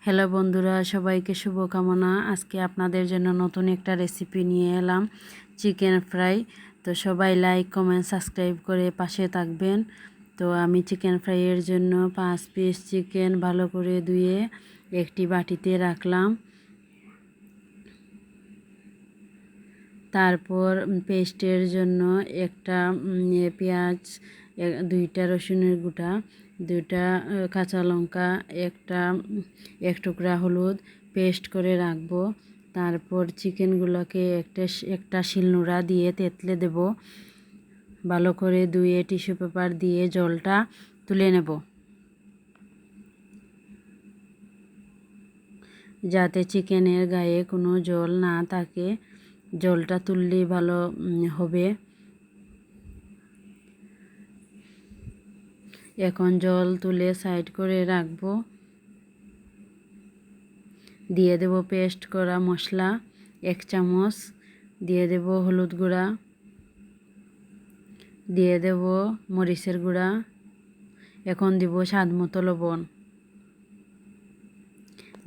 Hello বন্ধুরা, সবাইকে শুভকামনা। আজকে আপনাদের জন্য নতুন একটা রেসিপি নিয়ে এলাম, চিকেন ফ্রাই। তো সবাই লাইক, কমেন্ট, সাবস্ক্রাইব করে পাশে থাকবেন। তো আমি চিকেন ফ্রাইয়ের জন্য 5 পিস চিকেন ভালো করে ধুয়ে একটি বাটিতে রাখলাম। তারপর পেস্টের জন্য একটা পেঁয়াজ, 2টা রসুনের গুঁটা, 2টা কাঁচা লঙ্কা, এক টুকরা হলুদ পেস্ট করে রাখবো। তারপর চিকেনগুলোকে একটা শিলনোড়া দিয়ে তেঁতলে দেব। ভালো করে ধুয়ে টিস্যু পেপার দিয়ে জলটা তুলে নেব, যাতে চিকেনের গায়ে কোনো জল না থাকে। জলটা তুললেই ভালো হবে। এখন জল তুলে সাইড করে রাখবো। দিয়ে দেব পেস্ট করা মশলা 1 চামচ, দিয়ে দেব হলুদ গুঁড়া, দিয়ে দেব মরিচের গুঁড়া, এখন দিব স্বাদ মতো লবণ।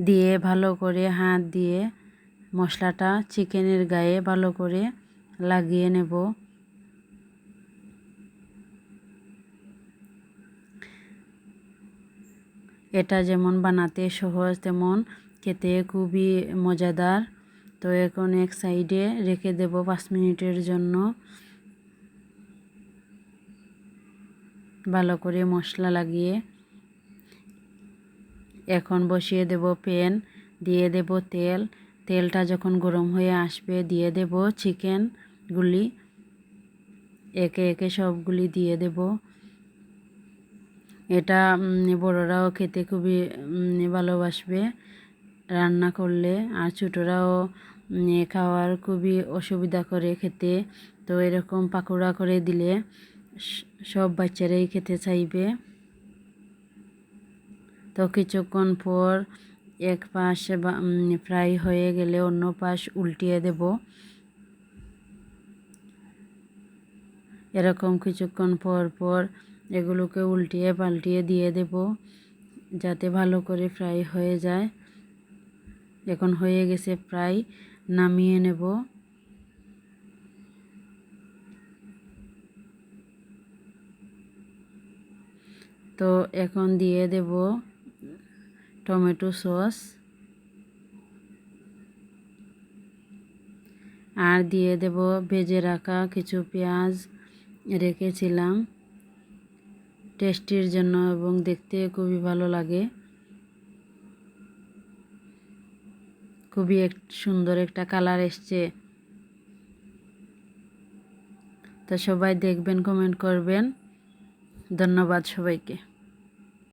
দিয়ে ভালো করে হাত দিয়ে মশলাটা চিকেনের গায়ে ভালো করে লাগিয়ে নেব। এটা যেমন বানাতে সহজ, তেমন খেতে খুবই মজাদার। তো এখন এক সাইডে রেখে দেব 5 মিনিটের জন্য। ভালো করে মশলা লাগিয়ে এখন বসিয়ে দেব প্যান, দিয়ে দেব তেল। তেলটা যখন গরম হয়ে আসবে দিয়ে দেব চিকেনগুলি, একে একে সবগুলি দিয়ে দেব। এটা বড়রাও খেতে খুবই ভালোবাসবে রান্না করলে, আর ছোটরাও খাওয়ার খুবই অসুবিধা করে খেতে। তো এরকম পাকোড়া করে দিলে সব বাচ্চারাই খেতে চাইবে। তো কিছুক্ষণ পর এক পাশ ফ্রাই হয়ে গেলে অন্য পাশ উল্টিয়ে দেব। এরকম কিছুক্ষণ পর পর এগুলোকে উল্টিয়ে পাল্টিয়ে দিয়ে দেব, যাতে ভালো করে ফ্রাই হয়ে যায়। এখন হয়ে গেছে ফ্রাই, নামিয়ে নেব। তো এখন দিয়ে দেব টমেটো সস, আর দিয়ে দেব ভেজে রাখা কিছু পেঁয়াজ রেখেছিলাম টেস্টির জন্য, এবং দেখতে খুবই ভালো লাগে। খুবই সুন্দর একটা কালার এসছে। তো সবাই দেখবেন, কমেন্ট করবেন। ধন্যবাদ সবাইকে।